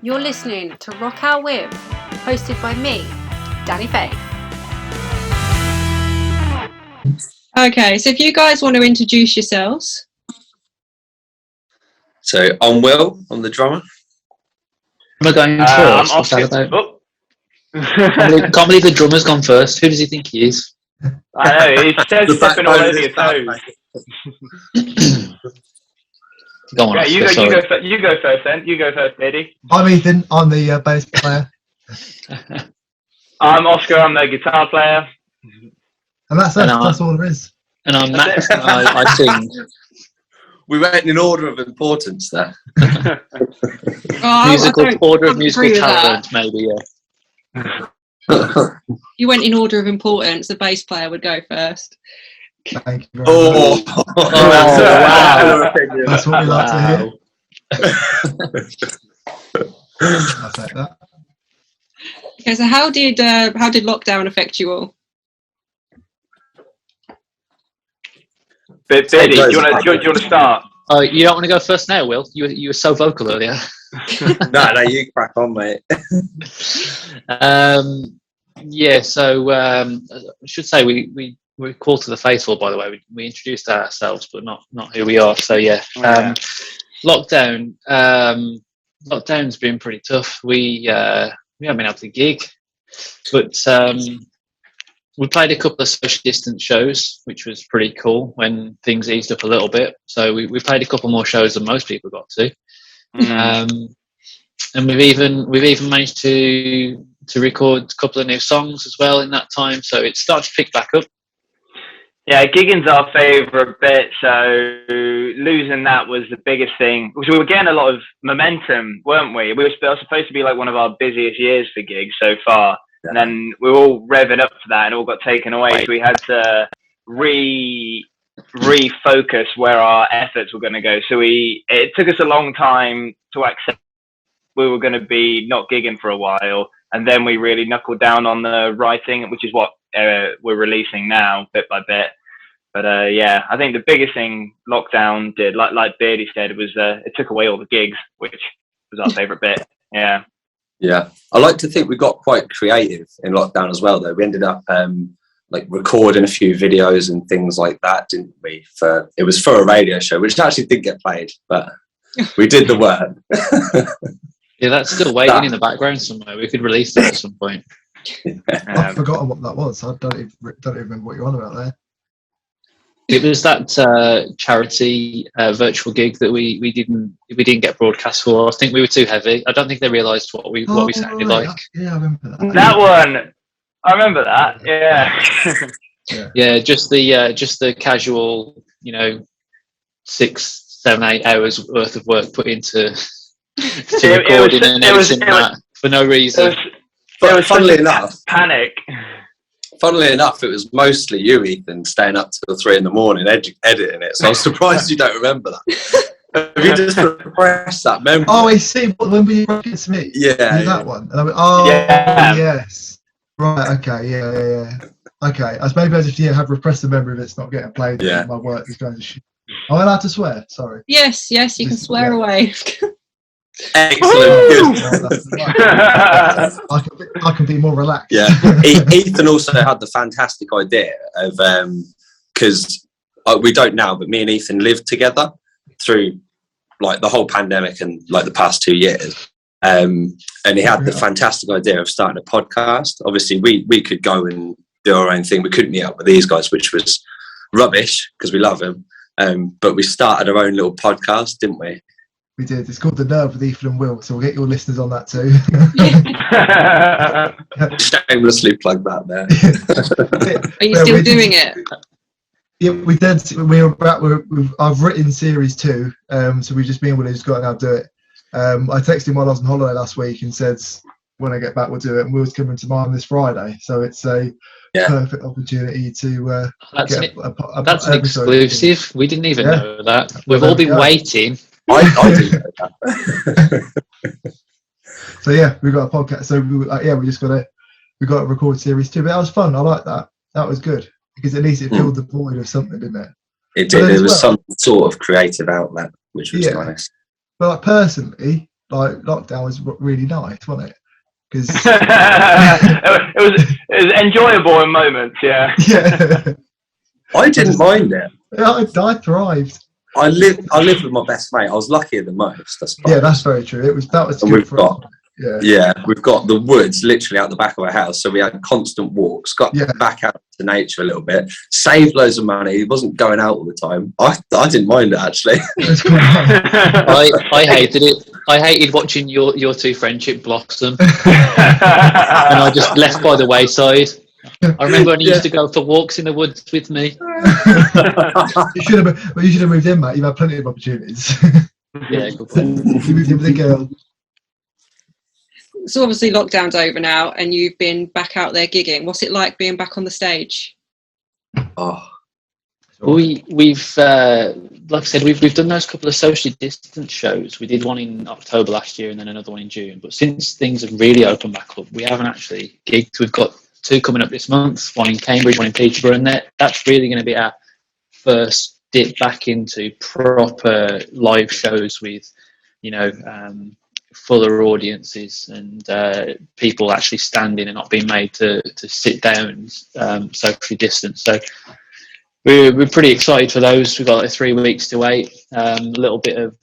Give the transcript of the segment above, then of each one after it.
You're listening to Rock Our Whim, hosted by me, Danny Faye. Okay, so if you guys want to introduce yourselves. So I'm Will, I'm the drummer. Am I going first? I'm What's that Oscar. about? Can't believe the drummer's gone first. Who does he think he is? I know, it says stepping all over your toes. Go on, Yeah, Oscar, you go first then. You go first, Eddie. I'm Ethan, I'm the bass player. I'm Oscar, I'm the guitar player. And that's all there is. And I'm Max, and I sing. We went in order of importance there. Order of musical talent, maybe, yeah. You went in order of importance. The bass player would go first. Thank you very much. Wow. That's what we like to hear. I'll take that. Okay, so how did lockdown affect you all? But Eddie, do you want to start? You don't want to go first now, Will? You were so vocal earlier. No, you crack on, mate. Yeah, so I should say we're called to the faithful, by the way. We introduced ourselves, but not who we are. So yeah, lockdown's been pretty tough. We haven't been able to gig, but we played a couple of social distance shows, which was pretty cool when things eased up a little bit. So we played a couple more shows than most people got to, and we've even managed to record a couple of new songs as well in that time. So it's starting to pick back up. Yeah, gigging's our favourite bit, so losing that was the biggest thing. Because we were getting a lot of momentum, weren't we? We were supposed to be like one of our busiest years for gigs so far. And then we were all revving up for that and it all got taken away. So we had to refocus where our efforts were going to go. So it took us a long time to accept we were going to be not gigging for a while. And then we really knuckled down on the writing, which is what we're releasing now, bit by bit. But yeah, I think the biggest thing lockdown did, like Beardy said, was it took away all the gigs, which was our favourite bit. Yeah. Yeah, I like to think we got quite creative in lockdown as well, though. We ended up like recording a few videos and things like that, didn't we? It was for a radio show, which actually did get played, but we did the work. Yeah, that's still waiting in the background somewhere. We could release that at some point. I've forgotten what that was. I don't even remember what you're on about there. It was that charity virtual gig that we didn't get broadcast for. I think we were too heavy. I don't think they realised what we sounded like. Yeah, I remember that. That one, I remember that. Yeah. Yeah, just the casual, 6, 7, 8 hours worth of work put into recording and editing that for no reason. But funnily enough, panic. Funnily enough, it was mostly you, Ethan, staying up till 3 a.m. editing it. So I'm surprised you don't remember that. Have you just repressed that memory? Oh, I see. When we broke it to me. Yeah, that one. And I went, yes. Right. Okay. Yeah. Okay. I suppose if you have repressed the memory of it's not getting played. Yeah. My work is going to shit. Am I allowed to swear? Sorry. Yes. You can swear away. Excellent. Good. I can be more relaxed. Yeah. Ethan also had the fantastic idea of because we don't now, but me and Ethan lived together through like the whole pandemic and like the past 2 years. And he had the fantastic idea of starting a podcast. Obviously, we could go and do our own thing. We couldn't meet up with these guys, which was rubbish because we love them. But we started our own little podcast, didn't we? We did. It's called The Nerve with Ethan and Will, so we'll get your listeners on that too. Shamelessly plug that there. Are you still doing it? Yeah, we did. I've written series 2, so we've just been able to just go out and do it. I texted him while I was on holiday last week and said, when I get back, we'll do it. And Will's coming to mine this Friday, so it's a perfect opportunity to that's an exclusive. We didn't even know that. We've all been waiting. I do know that. So yeah, we got a podcast. So we got to record series 2. But that was fun. I like that. That was good because at least it filled the void of something, didn't it? It did. It was some sort of creative outlet, which was nice. But like, personally, like lockdown was really nice, wasn't it? Because it was enjoyable in moments. Yeah. yeah, I didn't mind it. I thrived. I lived with my best mate. I was luckier than most, I suppose. Yeah, that's very true. That was And good we've for us. got Yeah. we've got the woods literally out the back of our house, so we had constant walks. Got Yeah. back out to nature a little bit. Saved loads of money. He wasn't going out all the time. I didn't mind it actually. It was quite nice. I hated it. I hated watching your two friendship blossom, and I just left by the wayside. I remember when you used to go for walks in the woods with me. You should have moved in, mate. You've had plenty of opportunities. Yeah, good point. You moved in with a girl. So obviously lockdown's over now, and you've been back out there gigging. What's it like being back on the stage? Oh, We've like I said, we've done those couple of socially distant shows. We did one in October last year and then another one in June. But since things have really opened back up, we haven't actually gigged. We've got 2 coming up this month, one in Cambridge, one in Peterborough, and that's really going to be our first dip back into proper live shows with, fuller audiences and people actually standing and not being made to sit down socially distance. So we're pretty excited for those. We've got like 3 weeks to wait, a little bit of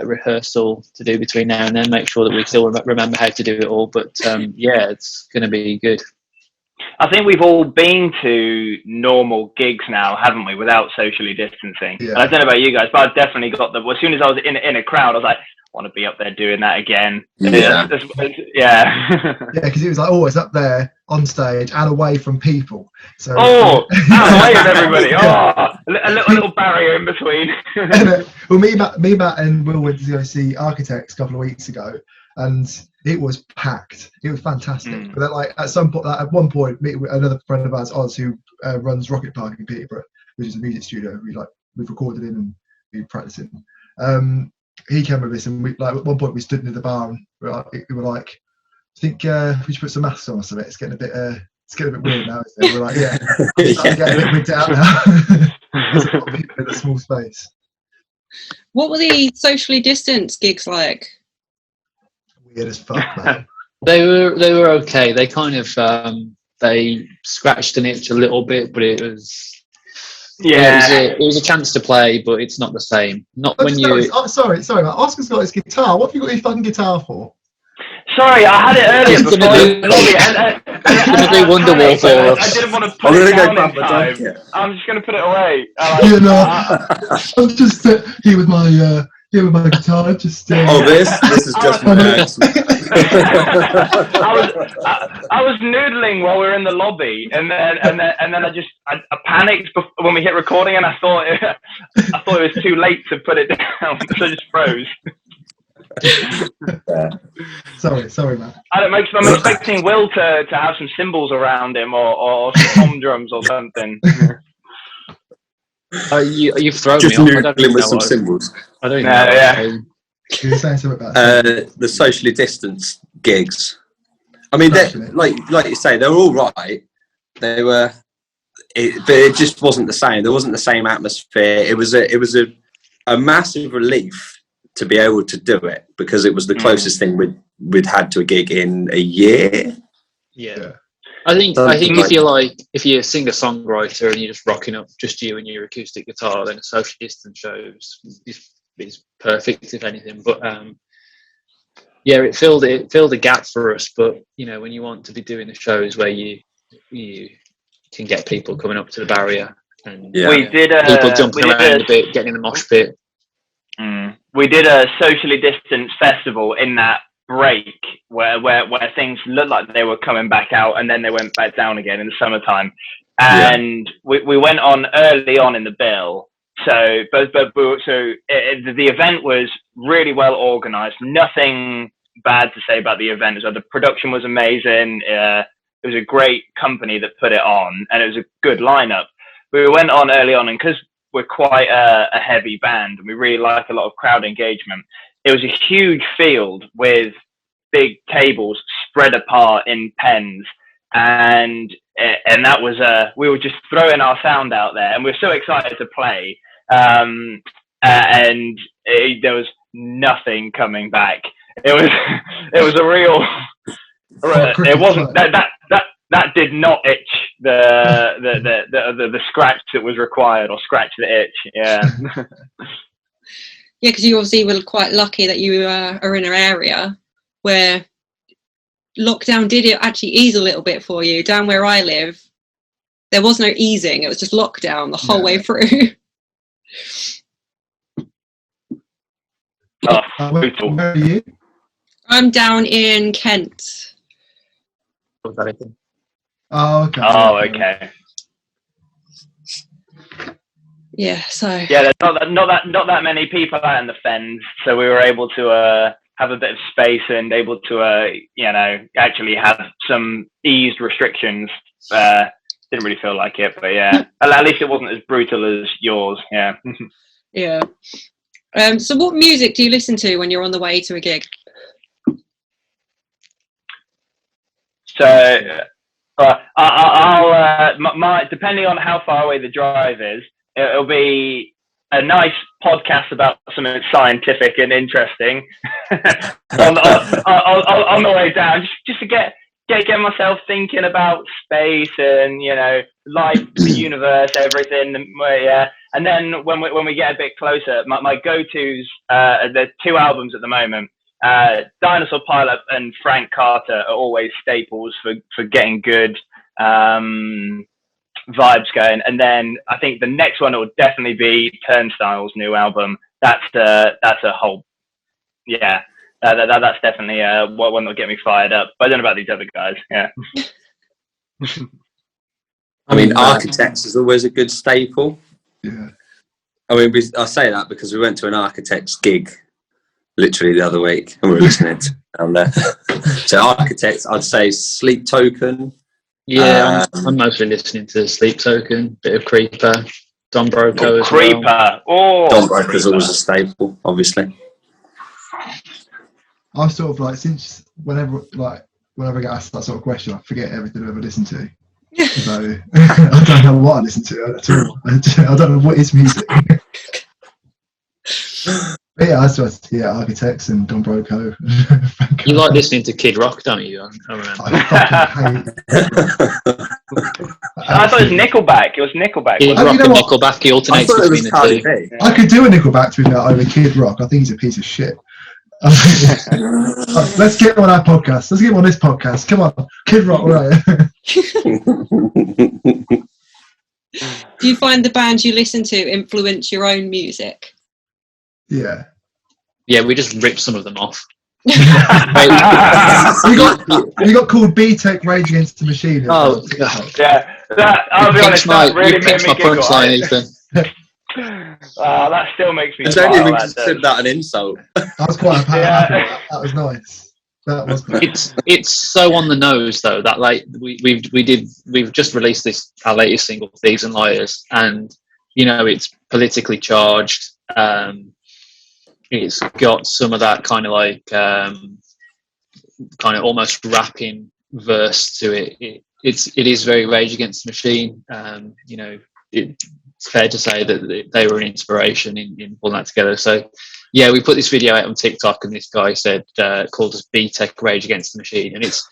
rehearsal to do between now and then, make sure that we still remember how to do it all. But yeah, it's going to be good. I think we've all been to normal gigs now, haven't we, without socially distancing? Yeah. And I don't know about you guys, but I've definitely got as soon as I was in a crowd, I was like, I want to be up there doing that again. Yeah. Yeah. Yeah, because it was like always up there on stage and away from people. So Oh, out away from everybody. Oh, a little barrier in between. Well, me, Matt, and Will went to go see Architects a couple of weeks ago, and it was packed. It was fantastic. But then, like at one point, another friend of ours, Oz, who runs Rocket Park in Peterborough, which is a music studio we've recorded in and we're practicing. He came with us, and at one point we stood near the bar and we were like, I think we should put some masks on or something. It's getting a bit weird now, isn't it? We're like, yeah, I'm starting to get a bit wigged out now. There's a lot of people in a small space. What were the socially distanced gigs like? Weird as fuck, man. They were okay. They kind of they scratched an itch a little bit, but it was it was a chance to play, but it's not the same. Not when you. Sorry, man. Oscar's got his guitar. What have you got your fucking guitar for? Sorry, I had it earlier before I gonna do Wonderwall for us. I didn't want to put it down in time. I'm just going to put it away. I'm just here with my guitar. Just. this is just my accent. I was noodling while we were in the lobby, and then I panicked when we hit recording, and I thought it was too late to put it down, so I just froze. Sorry, man. I'm expecting Will to have some cymbals around him or some tom drums or something. You've thrown Just me off. I don't noodling with know some symbols. I don't know. Yeah. You were saying something about The socially distanced gigs. I mean, like you say, they were all right. They were, but it just wasn't the same. There wasn't the same atmosphere. It was a massive relief to be able to do it because it was the closest thing we'd had to a gig in a year. Yeah. I think if you're a singer-songwriter and you're just rocking up just you and your acoustic guitar, then a social distance shows is perfect, if anything. But it filled a gap for us. But when you want to be doing the shows where you can get people coming up to the barrier and people jumping around a bit, getting in the mosh pit. We did a socially distanced festival in that break where things looked like they were coming back out and then they went back down again in the summertime, and we went on early on in the bill. So the event was really well organized. Nothing bad to say about the event. The production was amazing. It was a great company that put it on, and it was a good lineup. We went on early on, and because we're quite a heavy band and we really like a lot of crowd engagement, it was a huge field with big tables spread apart in pens, and that was we were just throwing our sound out there, and we were so excited to play, and there was nothing coming back. it was a real. It wasn't that did not itch the scratch that was required, or scratch the itch. Yeah. Yeah, because you obviously were quite lucky that you are in an area where lockdown did it actually ease a little bit for you. Down where I live, there was no easing; it was just lockdown the whole way through. Brutal. Where are you? I'm down in Kent. Oh, okay. Oh, okay. Yeah, so Yeah, there's not that many people out in the fens, so we were able to have a bit of space and able to actually have some eased restrictions. Didn't really feel like it, but yeah, at least it wasn't as brutal as yours. Yeah. yeah. So what music do you listen to when you're on the way to a gig? So I'll depending on how far away the drive is, it'll be a nice podcast about something scientific and interesting on the way down, just to get myself thinking about space and life, the universe, everything. Yeah, and then when we get a bit closer, my go-tos, there's 2 albums at the moment. Dinosaur Pilot and Frank Carter are always staples for getting good vibes going, and then I think the next one will definitely be Turnstile's new album. That's a whole, yeah, that's definitely one that'll get me fired up. But I don't know about these other guys. Yeah. I mean, Architects is always a good staple. Yeah. I mean, I say that because we went to an Architects gig literally the other week, and we were listening to down there. So Architects, I'd say Sleep Token. Yeah, I'm mostly listening to Sleep Token, bit of Creeper, Don Broco as Creeper. well. Oh, Don Broco's always a staple, obviously. I've sort of since whenever I get asked that sort of question, I forget everything I've ever listened to. So I don't know what I listen to at all. I don't know what is music. But yeah, Architects and Don Broco. You like listening to Kid Rock, don't you? I remember. I fucking hate. I thought it was Nickelback. It was Nickelback. Kid Rock you know and what? Nickelback, he alternates between the two. I could do a Nickelback to that over Kid Rock. I think he's a piece of shit. Let's get him on our podcast. Let's get him on this podcast. Come on, Kid Rock, right? Do you find the bands you listen to influence your own music? Yeah. Yeah, we just ripped some of them off. we got called BTech Rage Against the Machine. Oh, God. Yeah, I'll be honest, that really made me giggle. That still makes me I don't even consider that an insult. I was quite happy. That was nice. That was great. It's so on the nose though that we've just released our latest single, Thieves and Liars, and it's politically charged. It's got some of that kind of almost rapping verse to it. It is very Rage Against the Machine. It's fair to say that they were an inspiration in pulling that together. So yeah, we put this video out on TikTok, and this guy said called us BTech Rage Against the Machine, and it's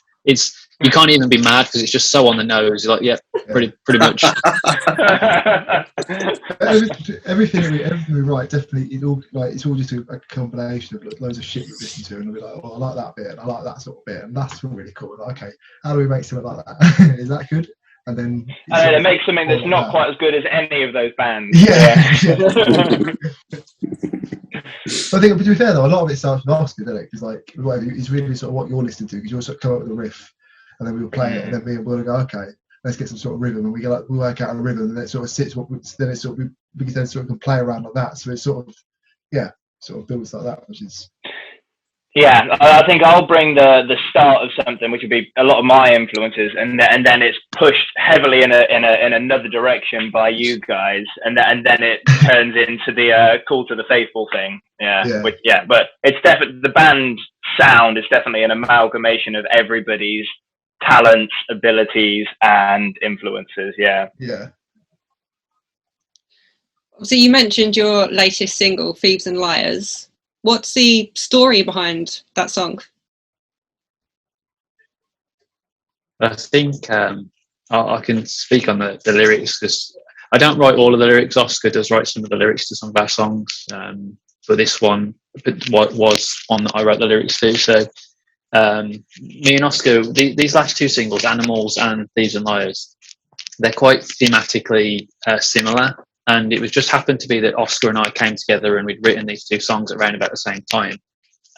you can't even be mad because it's just so on the nose. You're like, yeah, pretty much. everything we write, definitely, it's all just a combination of loads of shit you listen to, and we'll be like, oh, I like that bit, and I like that sort of bit, and that's really cool. Like, okay, how do we make something like that? Is that good? And then they make something that's not quite as good as any of those bands. Yeah. I think, to be fair though, a lot of it starts from asking, doesn't it? Because whatever, it's really sort of what you're listening to, because you'll sort of come up with a riff, and then we'll play it, and then we'll go, okay, let's get some sort of rhythm, and we work out a rhythm, and then it sort of sits. Then it sort of we then sort of can play around on that. So it's sort of builds like that, which is. Yeah, I think I'll bring the start of something, which would be a lot of my influences, and then it's pushed heavily in another direction by you guys, and then it turns into the Call to the Faithful thing. But it's definitely the band sound is definitely an amalgamation of everybody's talents, abilities, and influences. Yeah. Yeah. So you mentioned your latest single, Thieves and Liars. What's the story behind that song? I think I can speak on the lyrics, because I don't write all of the lyrics. Oscar does write some of the lyrics to some of our songs. For this one, what was one that I wrote the lyrics to. So me and Oscar, these last two singles, Animals and Thieves and Liars, they're quite thematically similar. And it was just happened to be that Oscar and I came together and we'd written these two songs around about the same time.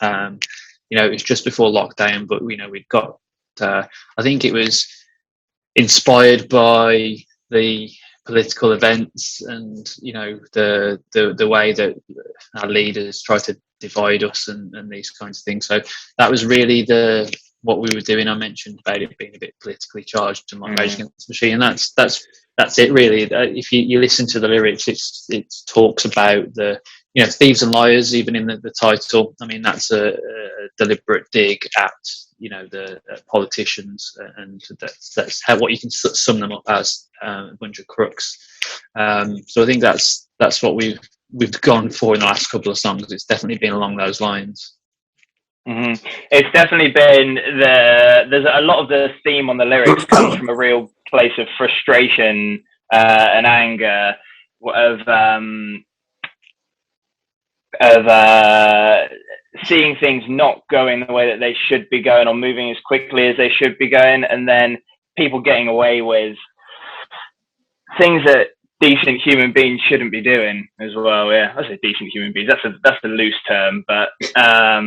It was just before lockdown, but we'd got, I think it was inspired by the political events and the way that our leaders try to divide us and these kinds of things. So that was really what we were doing. I mentioned about it being a bit politically charged and like Rage Against the Machine, and that's it really. If you listen to the lyrics, it talks about the Thieves and Liars, even in the title. I mean, that's a deliberate dig at the politicians, and that's what you can sum them up as, a bunch of crooks. So I think that's what we've gone for in the last couple of songs. It's definitely been along those lines. Mm-hmm. It's definitely been there's a lot of the theme on the lyrics comes from a real place of frustration and anger of seeing things not going the way that they should be going or moving as quickly as they should be going, and then people getting away with things that decent human beings shouldn't be doing as well. Yeah, I say decent human beings. That's a loose term, but a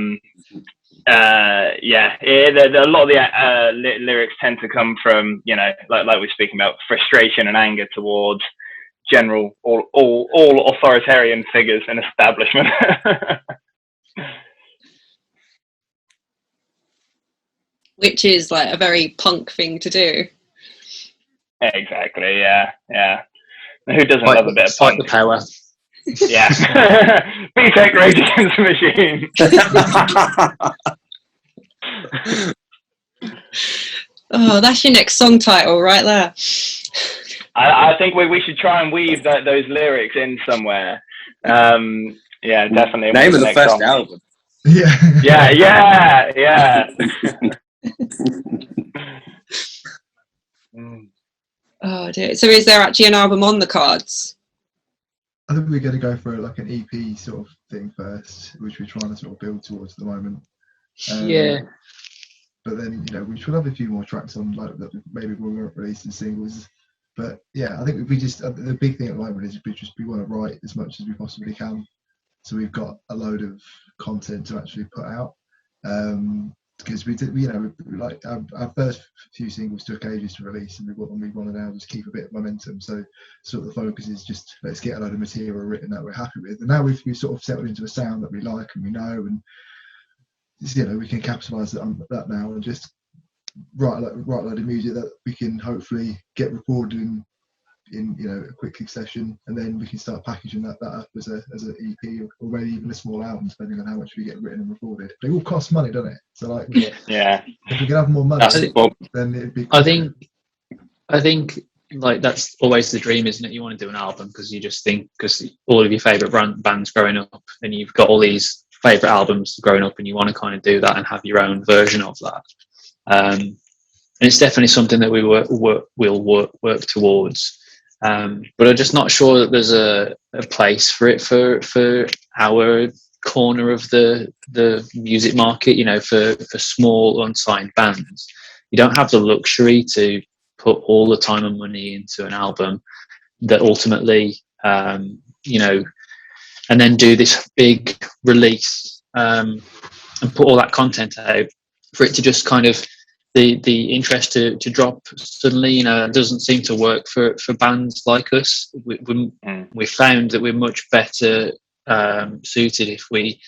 lot of the lyrics tend to come from like we're speaking about, frustration and anger towards general all authoritarian figures and establishment. Which is like a very punk thing to do. Exactly. Yeah. Who doesn't love a bit of fight punk? the power. Yeah. BTech Rage Against the Machine. Oh, that's your next song title right there. I think we should try and weave those lyrics in somewhere. Yeah, definitely. Name of the first song. album. Yeah. Oh dear. So is there actually an album on the cards? I think we're going to go for like an EP sort of thing first, which we're trying to sort of build towards at the moment. Yeah. But then, we should have a few more tracks on, like that maybe we won't release as singles. But yeah, I think we just the big thing at the moment is we want to write as much as we possibly can, so we've got a load of content to actually put out. Because we did, like our first few singles took ages to release, and we want to now just keep a bit of momentum. So sort of the focus is just let's get a load of material written that we're happy with, and now we've sort of settled into a sound that we like and we know, and we can capitalise on that now and just write a load of music that we can hopefully get recorded in a quick succession, and then we can start packaging that up as an EP or maybe even a small album, depending on how much we get written and recorded. But it all costs money, doesn't it? So like, yeah, if we can have more money, then it'd be. I think like that's always the dream, isn't it? You want to do an album because you just think, because all of your favourite bands growing up, and you've got all these favourite albums growing up, and you want to kind of do that and have your own version of that. And it's definitely something that we will work towards. But I'm just not sure that there's a place for it for our corner of the music market. For small unsigned bands, you don't have the luxury to put all the time and money into an album that ultimately, and then do this big release and put all that content out for it to just kind of the interest to drop suddenly. It doesn't seem to work for bands like us. We found that we're much better suited if we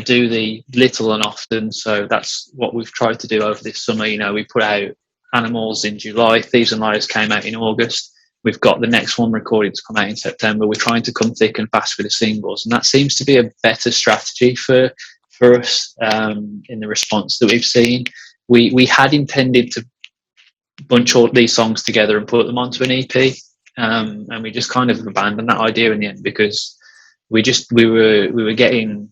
do the little and often. So that's what we've tried to do over this summer. We put out Animals in July, Thieves and Liars came out in August. We've got the next one recorded to come out in September. We're trying to come thick and fast with the singles, and that seems to be a better strategy for us in the response that we've seen. We had intended to bunch all these songs together and put them onto an EP, and we just kind of abandoned that idea in the end because we were getting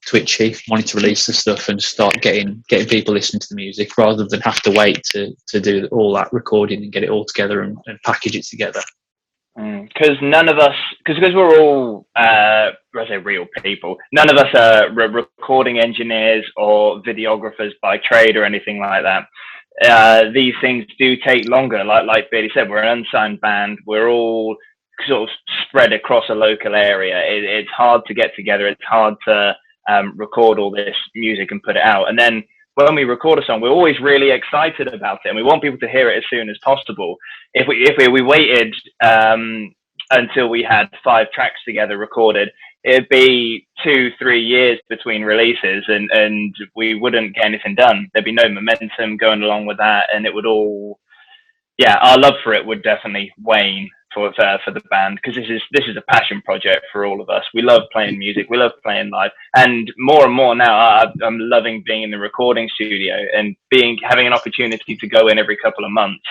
twitchy, wanting to release the stuff and start getting people listening to the music rather than have to wait to do all that recording and get it all together and package it together. Because none of us, because we're all, I say real people, none of us are recording engineers or videographers by trade or anything like that. These things do take longer. Like Billy said, we're an unsigned band. We're all sort of spread across a local area. It's hard to get together. It's hard to record all this music and put it out. And then when we record a song, we're always really excited about it, and we want people to hear it as soon as possible. If we waited until we had 5 tracks together recorded, it'd be 2-3 years between releases, and we wouldn't get anything done. There'd be no momentum going along with that, and it would all, our love for it would definitely wane for the band, because this is a passion project for all of us. We love playing music, we love playing live, and more now I'm loving being in the recording studio and having an opportunity to go in every couple of months,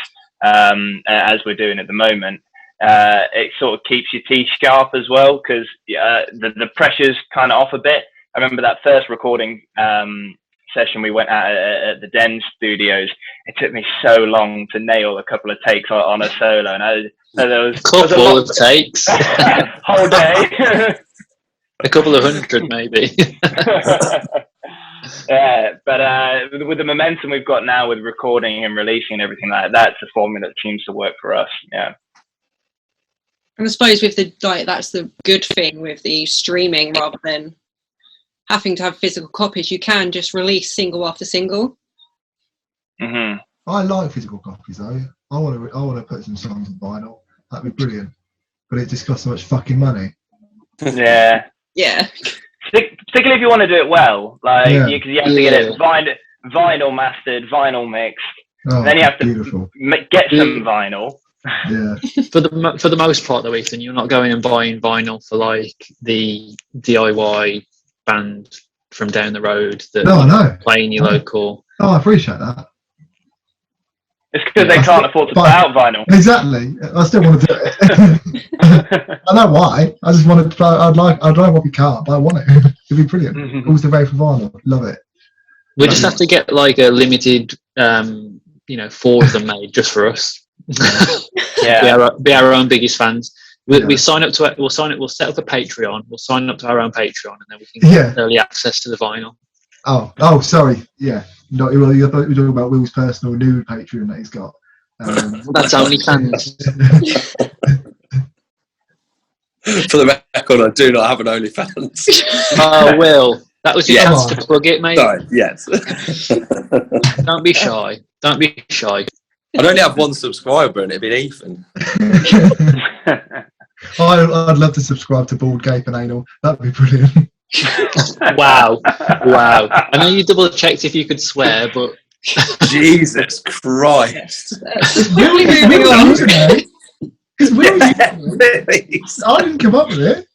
as we're doing at the moment. It sort of keeps your teeth sharp as well, because the pressure's kind of off a bit. I remember that first recording session we went at the Den Studios. It took me so long to nail a couple of takes on a solo, and there was a couple of takes, whole day, a couple of hundred maybe. Yeah, but with the momentum we've got now with recording and releasing and everything like that, that's the formula that seems to work for us. Yeah. And I suppose with that's the good thing with the streaming, rather than having to have physical copies, you can just release single after single. Mm-hmm. I like physical copies though. I want to put some songs on vinyl. That'd be brilliant. But it just costs so much fucking money. Yeah. Yeah. Particularly if you want to do it well, you have to get it vinyl mastered, vinyl mixed. Oh, then you have to get some vinyl. Yeah. For the most part though, Ethan, you're not going and buying vinyl for like the DIY band from down the road that playing your local. Oh, I appreciate that. It's because they can't afford to put out vinyl. Exactly. I still want to do it. I know why. I just want to play. I don't want to be car, but I want it. It'd be brilliant. Mm-hmm. Always the very for vinyl. Love it. We just have to get like a limited, 4 of them made just for us. Yeah. Be our own biggest fans. We sign up to it. We'll set up a Patreon. We'll sign up to our own Patreon, and then we can get early access to the vinyl. Oh, sorry. Yeah. No, I thought you were talking about Will's personal new Patreon that he's got. That's only fans. For the record, I do not have an OnlyFans. Oh, Will, that was your chance to plug it, mate. Sorry, yes. Don't be shy. Don't be shy. I'd only have 1 subscriber, and it'd be Ethan. I'd love to subscribe to Bald Gape and Anal. That'd be brilliant. Wow. I know you double checked if you could swear, but Jesus Christ. Really moving on today. Really? I didn't come up with it.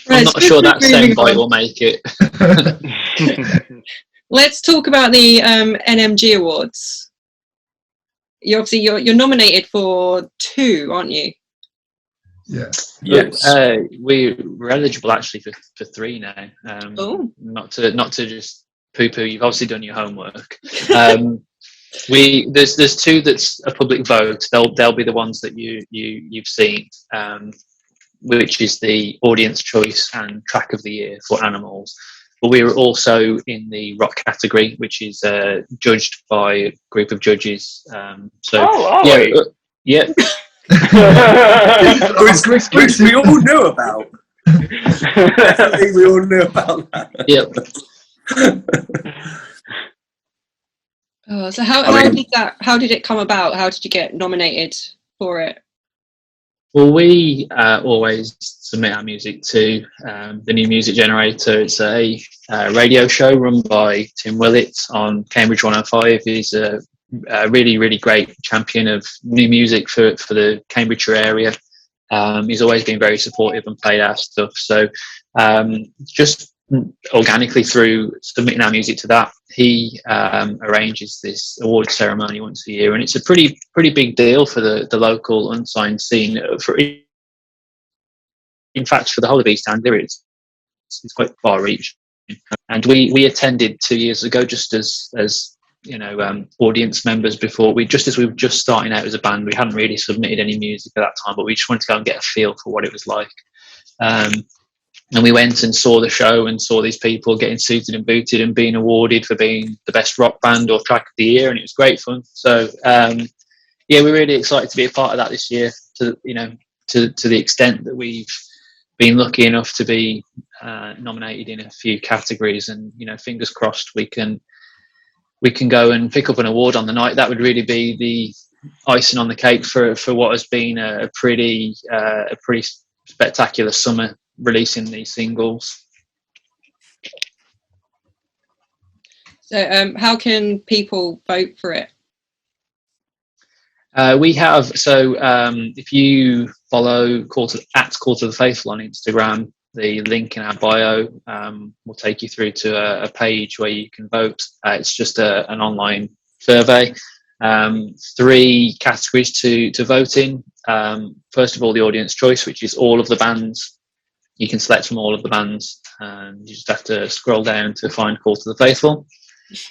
I'm not sure that soundbite will make it. Let's talk about the NMG Awards. You're nominated for 2, aren't you? Yeah. Yes. We're eligible actually for 3 now. Not to just poo-poo. You've obviously done your homework. There's 2 that's a public vote. They'll be the ones that you've seen, which is the audience choice and track of the year for Animals. But we were also in the rock category, which is judged by a group of judges. Yeah. which we all knew about. Definitely, we all knew about that. Yep. So how did it come about? How did you get nominated for it? Well, we always submit our music to the New Music Generator. It's a radio show run by Tim Willett on Cambridge 105. He's a really, really great champion of new music for the Cambridgeshire area. He's always been very supportive and played our stuff. So just organically through submitting our music to that, he arranges this award ceremony once a year, and it's a pretty big deal for the local unsigned scene. In fact, for the whole of East Anglia, it's quite far reaching. And we attended 2 years ago just as audience members before. Just as we were just starting out as a band, we hadn't really submitted any music at that time, but we just wanted to go and get a feel for what it was like. And we went and saw the show and saw these people getting suited and booted and being awarded for being the best rock band or track of the year, and it was great fun. So we're really excited to be a part of that this year. To the extent that we've been lucky enough to be nominated in a few categories, and fingers crossed we can go and pick up an award on the night. That would really be the icing on the cake for what has been a pretty spectacular summer releasing these singles. So how can people vote for it? We have, if you follow Call to the Faithful on Instagram, the link in our bio will take you through to a page where you can vote. It's just an online survey. 3 categories to vote in. First of all, the audience choice, which is all of the bands. You can select from all of the bands, and you just have to scroll down to find Call to the Faithful.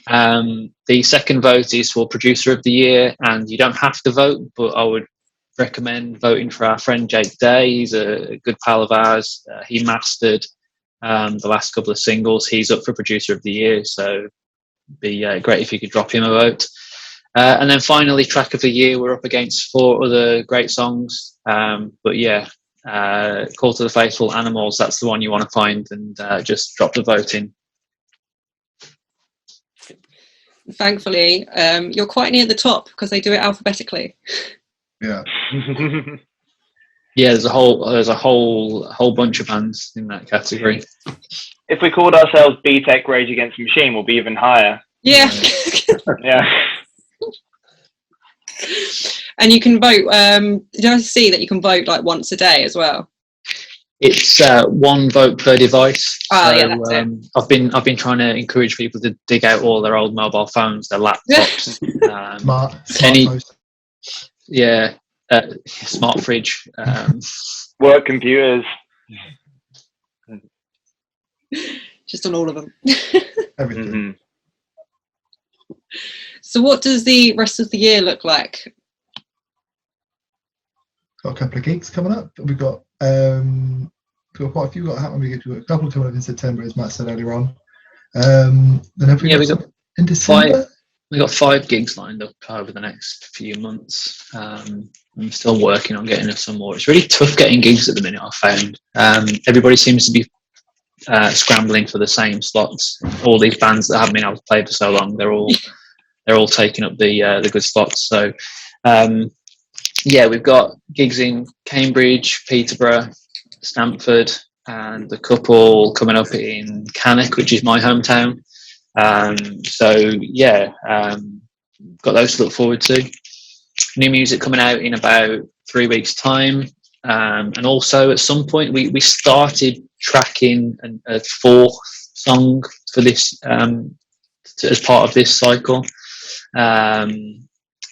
The second vote is for Producer of the Year, and you don't have to vote, but I would recommend voting for our friend Jake Day. He's a good pal of ours. He mastered the last couple of singles. He's up for Producer of the Year, so it'd be great if you could drop him a vote. And then finally, Track of the Year, we're up against 4 other great songs. Call to the Faithful, Animals, that's the one you want to find, and just drop the vote in. Thankfully, you're quite near the top because they do it alphabetically. Yeah. Yeah, there's a whole bunch of bands in that category. If we called ourselves BTech Rage Against the Machine, we'll be even higher. Yeah. Yeah. And you can vote. Did I see that you can vote like once a day as well? It's 1 vote per device. Yeah, that's it. I've been trying to encourage people to dig out all their old mobile phones, their laptops, Smart smart fridge, work computers. Just on all of them. Everything. Mm-hmm. So what does the rest of the year look like? Got a couple of gigs coming up. We've got quite a few. We've got a couple coming up in September, as Matt said earlier on. Then we got in December. We got 5 gigs lined up over the next few months. I'm still working on getting us some more. It's really tough getting gigs at the minute, I've found. Everybody seems to be scrambling for the same slots. All these bands that haven't been able to play for so long, they're all taking up the good slots. So we've got gigs in Cambridge, Peterborough, Stamford, and a couple coming up in Cannock, which is my hometown. Got those to look forward to. New music coming out in about 3 weeks' time. And also at some point we started tracking a 4th song for this as part of this cycle,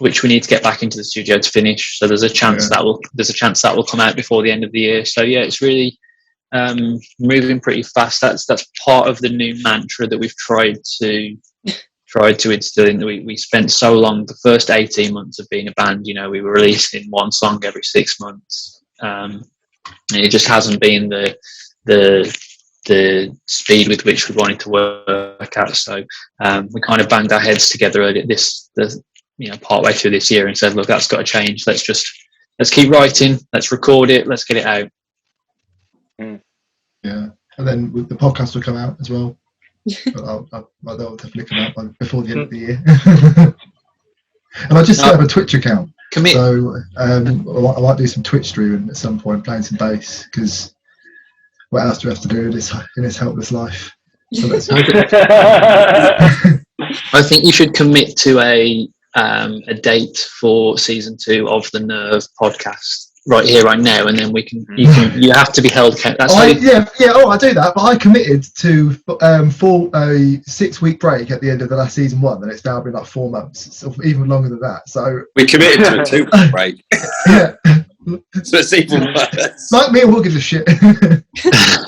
which we need to get back into the studio to finish. So there's a chance that will come out before the end of the year. So it's really moving pretty fast. That's part of the new mantra that we've tried to instill in. We spent so long, the first 18 months of being a band, we were releasing 1 song every 6 months. And it just hasn't been the speed with which we wanted to work at. So we kind of banged our heads together part way through this year and said, look, that's got to change. Let's keep writing, let's record it, let's get it out. Yeah, and then the podcast will come out as well. But that'll definitely come out before the end of the year. And I just set up a Twitch account. So I might do some Twitch streaming at some point, playing some bass, because what else do we have to do in this helpless life? So I think you should commit to a date for season 2 of the Nerve podcast right here, right now, and then you have to be held accountable. I do that, but I committed to for a 6-week break at the end of the last season 1, and it's now been like 4 months, so even longer than that. So we committed to a 2-week break. Yeah, So it's even worse. Like me, we'll give a shit. So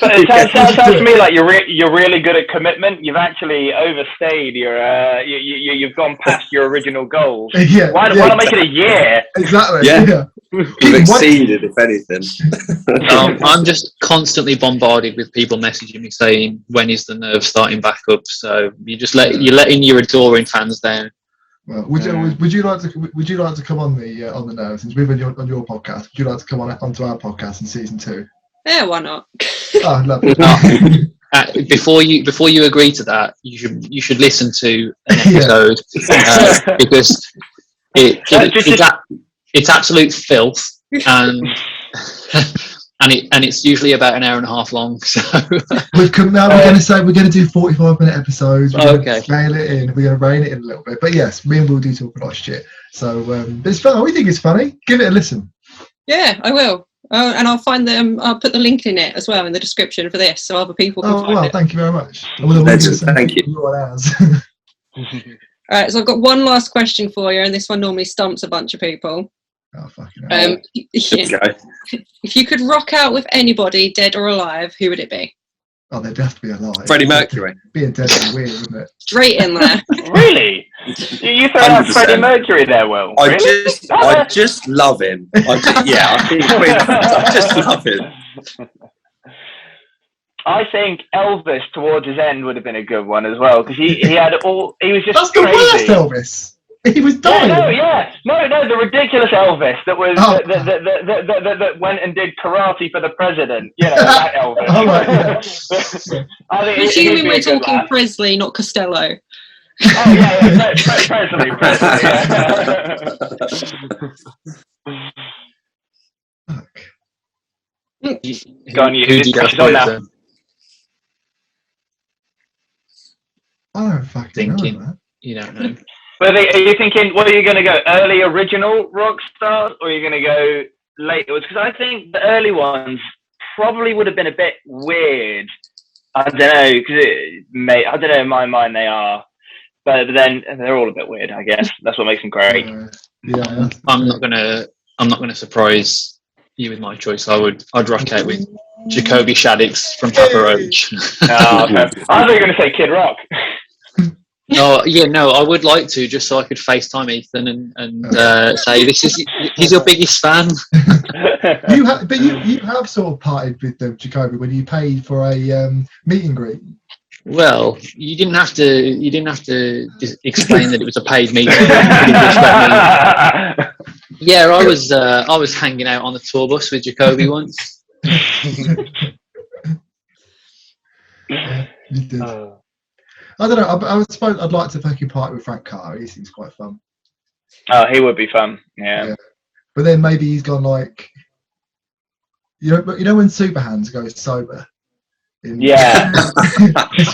it sounds to me like you're really good at commitment. You've actually overstayed you've gone past your original goals. Yeah, Why not make it a year? Exactly. Yeah. You've exceeded, if anything. I'm just constantly bombarded with people messaging me saying, when is the nerve starting back up? So you're letting your adoring fans down. Well, would you like to come on the nerve, since we've been on your podcast? Would you like to come onto our podcast in season 2? Yeah, why not? Oh, lovely. Before you agree to that, you should listen to an episode because it's absolute filth, and it's usually about an hour and a half long. So we're going to do 45-minute episodes. We're going Okay. to scale it in. We're going to rein it in a little bit. But yes, me and Will do talk a lot of shit. So but it's fun. We think it's funny. Give it a listen. Yeah, I will. Oh, and I'll find them. I'll put the link in it as well in the description for this, so other people can find it. Thank you very much. Thank you. All right, so I've got one last question for you, and this one normally stumps a bunch of people. Oh, fucking hell. If you could rock out with anybody, dead or alive, who would it be? Oh, they'd have to be alive. Freddie Mercury. Being dead would be weird, wouldn't it? Straight in there. Really? You throw out 100%. Freddie Mercury there, Will? I Really? just love him. I just love him. I think Elvis towards his end would have been a good one as well, because he was just That's the worst crazy. Elvis. He was dying. No, the ridiculous Elvis that was that went and did karate for the president. You know, that Elvis. Oh, right, yeah. I think Assuming we're talking Presley, not Costello. Oh yeah, Presley. Fuck. Go on, you. Who do you go Pressure's on with now. then? I don't fucking Thinking. know, man. You don't know. But are you thinking, what are you going to go, early original rock stars, or are you going to go later? Because I think the early ones probably would have been a bit weird. I don't know, because I don't know, in my mind they are. But then they're all a bit weird, I guess. That's what makes them great. Yeah. I'm not gonna surprise you with my choice. I'd rock out with Jacoby Shaddix from Papa Roach. Oh, okay. I thought you were going to say Kid Rock. I would like to, just so I could FaceTime Ethan and say he's your biggest fan. You have sort of partied with Jacoby when you paid for a meet and greet. Well, you didn't have to explain that it was a paid meeting. Yeah, I was hanging out on the tour bus with Jacoby once. Yeah, you did. I don't know. I suppose I'd like to fucking party with Frank Carter. He seems quite fun. Oh, he would be fun. Yeah. But then maybe he's gone like, you know when Superhands goes sober. Yeah.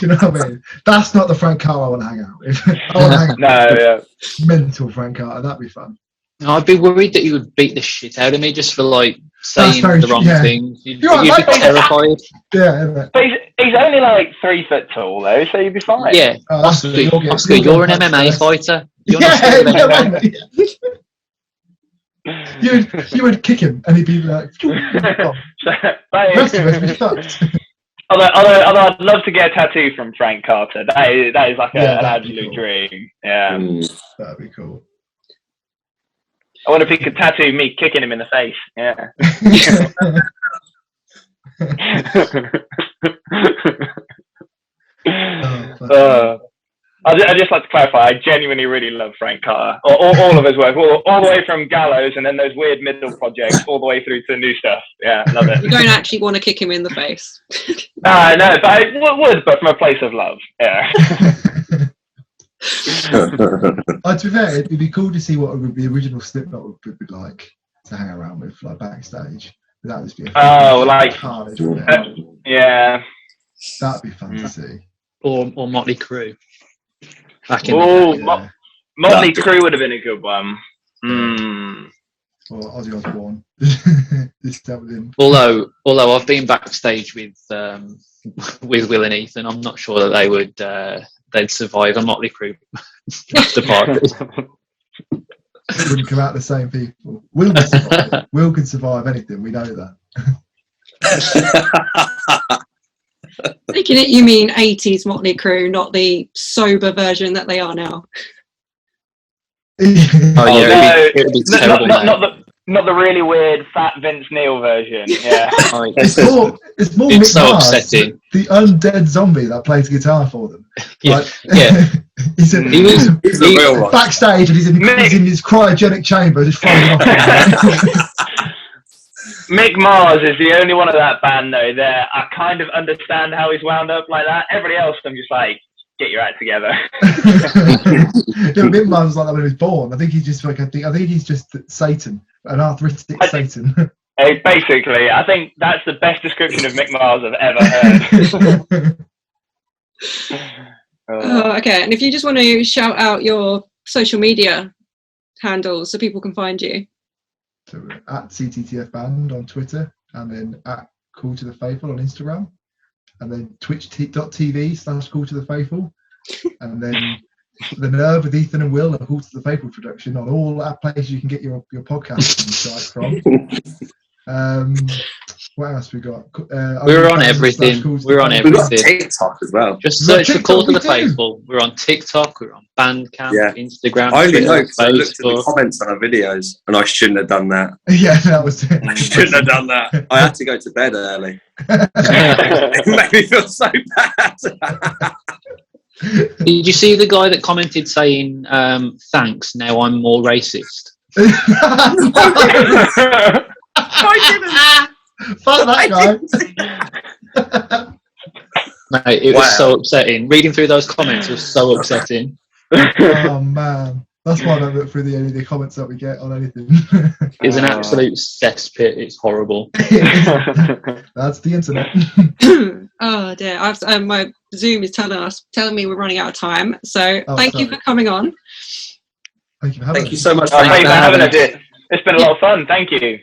You know what I mean? That's not the Frank Carter I want to hang out with. I want to hang out with mental Frank Carter. That'd be fun. I'd be worried that he would beat the shit out of me just for like saying the wrong thing. You'd be terrified. Yeah. But he's only like 3 foot tall though, so you'd be fine. Yeah. Oscar, you're an MMA fighter. You're not you would kick him and he'd be like, the rest of us be fucked. Although I'd love to get a tattoo from Frank Carter. That is like an absolute dream. Yeah. That'd be cool. I wonder if he could tattoo me kicking him in the face. Yeah. I'd just like to clarify, I genuinely really love Frank Carter. All of his work, all the way from Gallows and then those weird middle projects, all the way through to new stuff. Yeah, love it. You don't actually want to kick him in the face. No, but I would, but from a place of love. Yeah. To be fair, it'd be cool to see what the original Slipknot would be like to hang around with, like backstage. That would just be carnage, yeah. That'd be fun to see. Or Motley Crue. Motley Crue would have been a good one. Or Ozzy Osbourne. Just have him. Although I've been backstage with Will and Ethan, I'm not sure that they would they'd survive a Motley Crue after party. it wouldn't come out the same people. Will can survive it. Will can survive anything. We know that. Taking it, you mean 80s Motley Crue, not the sober version that they are now. Oh yeah, it'd be terrible. Not the really weird fat Vince Neil version. Yeah. It's more It's Mick so Mars, upsetting. the undead zombie that plays guitar for them. Yeah, Like, yeah. he's He's the real one. backstage and he's in his cryogenic chamber just floating off. Mick Mars is the only one of that band though that I kind of understand how he's wound up like that. Everybody else, I'm just like, get your act together. Mick Mars was like that when he was born. I think he's just like I think he's just Satan, an arthritic Satan. Basically, I think that's the best description of Mick Mars I've ever heard. Okay, and if you just want to shout out your social media handles so people can find you. So we're at CTTF Band on Twitter, and then at Call to the Faithful on Instagram, and then twitch.tv/Call to the Faithful, and then The Nerve with Ethan and Will, a Call to the Faithful production on all our places you can get your podcasting site from. What else we got? We're on everything. We're on We've got everything. TikTok as well. Just search for Call to the TikTok we do. Faithful. We're on TikTok. We're on Bandcamp, Yeah. Instagram, I only Twitter, know because I looked at the Facebook. comments on our videos and I shouldn't have done that. Yeah, that was it. I shouldn't have done that. I had to go to bed early. It made me feel so bad. Did you see the guy that commented saying, thanks, now I'm more racist? Fuck that guy. Mate, it was so upsetting. Reading through those comments was so upsetting. Oh man, that's why I don't look through the comments that we get on anything. It's an absolute cesspit. It's horrible. That's the internet. Oh dear, my Zoom is telling me we're running out of time. So thank you sorry. for coming on. Thank you for having Thank you us. so much for Thanks for having having us. It's been a lot of fun. Thank you.